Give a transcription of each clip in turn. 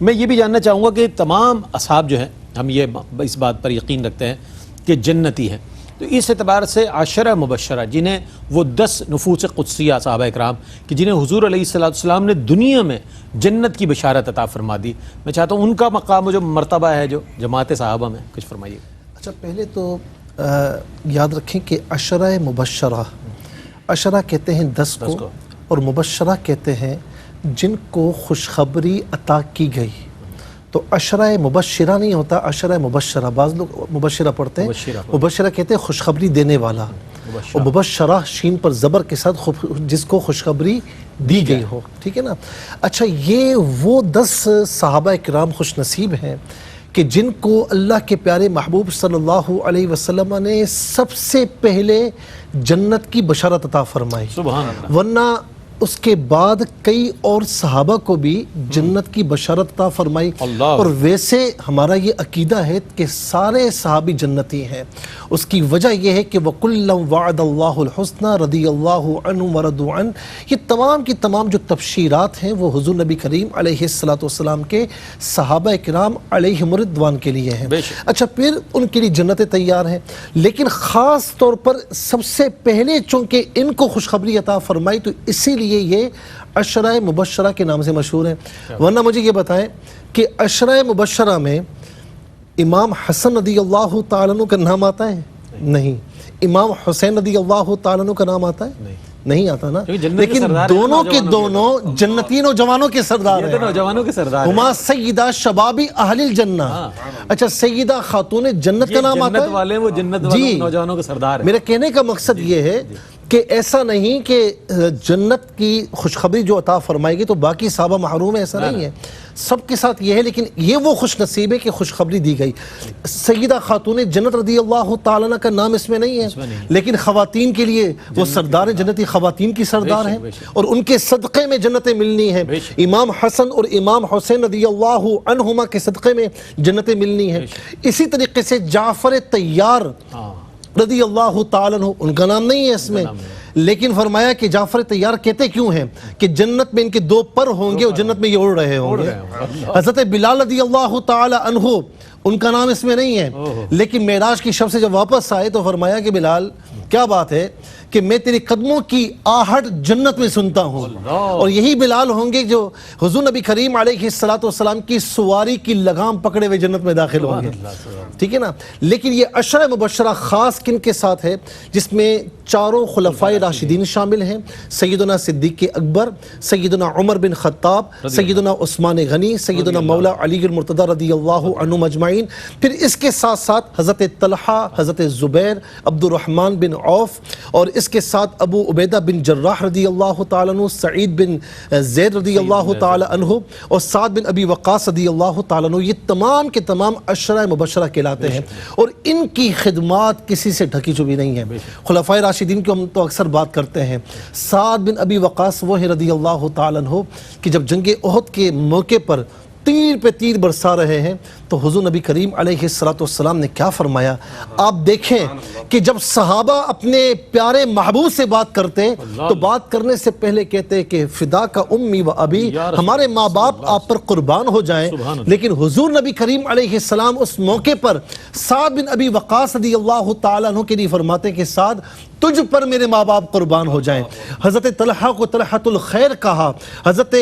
میں یہ بھی جاننا چاہوں گا کہ تمام اصحاب جو ہیں، ہم یہ اس بات پر یقین رکھتے ہیں کہ جنتی ہیں، تو اس اعتبار سے عشرہ مبشرہ جنہیں وہ 10 نفوس قدسیہ صحابہ اکرام کہ جنہیں حضور علیہ السلام نے دنیا میں جنت کی بشارت عطا فرما دی، میں چاہتا ہوں ان کا مقام جو مرتبہ ہے جو جماعت صحابہ میں، کچھ فرمائیے۔ اچھا، پہلے تو یاد رکھیں کہ عشرہ مبشرہ، عشرہ کہتے ہیں 10 کو، اور مبشرہ کہتے ہیں جن کو خوشخبری عطا کی گئی۔ تو عشرہ مبشرہ نہیں ہوتا، عشرہ مبشرہ، بعض لوگ مبشرہ پڑھتے ہیں، مبشرہ کہتے ہیں خوشخبری دینے والا، اور مبشرہ شین پر زبر کے ساتھ جس کو خوشخبری دی گئی ہو، ٹھیک ہے نا۔ اچھا، یہ وہ 10 صحابہ اکرام خوش نصیب ہیں کہ جن کو اللہ کے پیارے محبوب صلی اللہ علیہ وسلم نے سب سے پہلے جنت کی بشارت عطا فرمائی، سبحان اللہ۔ ورنہ اس کے بعد کئی اور صحابہ کو بھی جنت کی بشارت عطا فرمائی، اور ویسے ہمارا یہ عقیدہ ہے کہ سارے صحابی جنتی ہیں۔ اس کی وجہ یہ ہے کہ وَكُلًّا وَعَدَ اللَّهُ الْحُسْنَى رضی اللہ عنہم وَرَضُوا عَنْهُ، یہ تمام کی تمام جو تبشیرات ہیں وہ حضور نبی کریم علیہ السلام کے صحابہ اکرام علیہم الرضوان کے لیے ہیں۔ اچھا، پھر ان کے لیے جنتیں تیار ہیں، لیکن خاص طور پر سب سے پہلے چونکہ ان کو خوشخبری عطا فرمائی تو اسی لیے یہ عشرہ مبشرہ کے نام سے مشہور ہیں۔ ورنہ مجھے یہ بتائیں کہ عشرہ مبشرہ میں امام حسن رضی اللہ تعالیٰ عنہ کا نام آتا ہے؟ نہیں۔ امام حسین رضی اللہ تعالیٰ عنہ کا نام آتا ہے؟ نہیں آتا نا، لیکن دونوں کے دونوں جنتی نوجوانوں کے سردار ہیں، نوجوانوں کے سردار ہما سیدہ شبابی اہل الجنہ۔ اچھا، سیدہ خاتون جنت کا نام آتا ہے؟ جنت والے وہ جنت والے نوجوانوں کے سردار ہیں۔ میرے کہنے کا مقصد یہ ہے کہ ایسا نہیں کہ جنت کی خوشخبری جو عطا فرمائے گی تو باقی صحابہ محروم ہیں، ایسا نہیں ہے، سب کے ساتھ یہ ہے، لیکن یہ وہ خوش نصیب ہے کہ خوشخبری دی گئی۔ سیدہ خاتون جنت رضی اللہ تعالیٰ عنہ کا نام اس میں نہیں ہے، لیکن خواتین کے لیے وہ سردار ہیں، جنتی خواتین کی سردار ہیں، اور ان کے صدقے میں جنتیں ملنی ہیں۔ امام حسن اور امام حسین رضی اللہ عنہما کے صدقے میں جنتیں ملنی ہیں۔ اسی طریقے سے جعفر طیار رضی اللہ تعالیٰ عنہ، ان کا نام نہیں ہے اس میں، لیکن فرمایا کہ جعفر طیار کہتے کیوں ہیں کہ جنت میں ان کے 2 پر ہوں گے اور جنت میں یہ اڑ رہے ہوں گے۔ حضرت بلال رضی اللہ تعالیٰ عنہ، ان کا نام اس میں نہیں ہے، لیکن معراج کی شب سے جب واپس آئے تو فرمایا کہ بلال کیا بات ہے کہ میں تیرے قدموں کی آہٹ جنت میں سنتا ہوں، اور یہی بلال ہوں گے جو حضور نبی کریم علیہ السلام کی سواری کی لگام پکڑے ہوئے جنت میں داخل ہوں گے، ٹھیک ہے نا۔ لیکن یہ عشرہ مبشرہ خاص کن کے ساتھ ہے؟ جس میں 4 خلفائے راشدین شامل ہیں، سیدنا صدیق اکبر، سیدنا عمر بن خطاب، سیدنا عثمان غنی، سیدنا مولا علی المرتضی رضی اللہ عنہم اجمعین، پھر اس کے ساتھ ساتھ حضرت طلحہ، حضرت زبیر، عبد الرحمن بن عوف، اور اس کے ساتھ ابو عبیدہ بن جراح رضی اللہ تعالیٰ عنہ، سعید بن زید رضی اللہ تعالیٰ عنہ، اور سعد بن ابی وقاص رضی اللہ تعالیٰ عنہ، یہ تمام کے تمام عشرہ مبشرہ کہلاتے ہیں، اور ان کی خدمات کسی سے ڈھکی چھپی نہیں ہے۔ خلفائے راشدین کی ہم تو اکثر بات کرتے ہیں، سعد بن ابی وقاص وہ ہیں رضی اللہ تعالیٰ عنہ کہ جب جنگ احد کے موقع پر تیر پہ تیر برسا رہے ہیں تو حضور نبی کریم علیہ السلام نے کیا فرمایا؟ آپ دیکھیں کہ جب صحابہ اپنے پیارے محبوب سے بات کرتے تو بات کرنے سے پہلے کہتے کہ فدا کا امی و ابی، ہمارے ماں باپ آپ پر قربان ہو جائیں، لیکن حضور نبی کریم علیہ السلام اس موقع پر سعد بن ابی وقاص رضی اللہ تعالیٰ عنہ کے لیے فرماتے کہ سعد تجھ پر میرے ماں باپ قربان ہو جائیں۔ حضرت طلحہ کو طلحۃ الخیر کہا، حضرت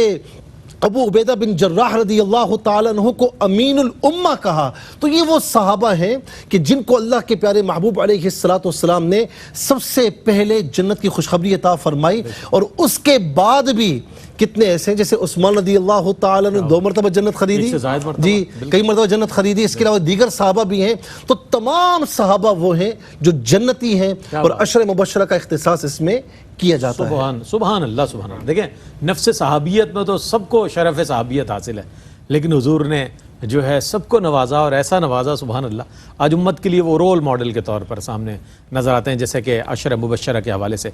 ابو عبیدہ بن جراح رضی اللہ تعالیٰ عنہ کو امین الامہ کہا۔ تو یہ وہ صحابہ ہیں کہ جن کو اللہ کے پیارے محبوب علیہ السلام نے سب سے پہلے جنت کی خوشخبری عطا فرمائی، اور اس کے بعد بھی کتنے ایسے ہیں جیسے عثمان رضی اللہ تعالیٰ نے 2 مرتبہ جنت خریدی، جی کئی مرتبہ جنت خریدی، اس کے علاوہ دیگر صحابہ بھی ہیں۔ تو تمام صحابہ وہ ہیں جو جنتی ہیں، اور عشرہ مبشرہ کا اختصاص اس میں کیا جاتا ہے۔ سبحان اللہ، سبحان اللہ۔ دیکھیں، نفس صحابیت میں تو سب کو شرف صحابیت حاصل ہے، لیکن حضور نے جو ہے سب کو نوازا، اور ایسا نوازا سبحان اللہ، آج امت کے لیے وہ رول ماڈل کے طور پر سامنے نظر آتے ہیں، جیسے کہ عشرہ مبشرہ کے حوالے سے۔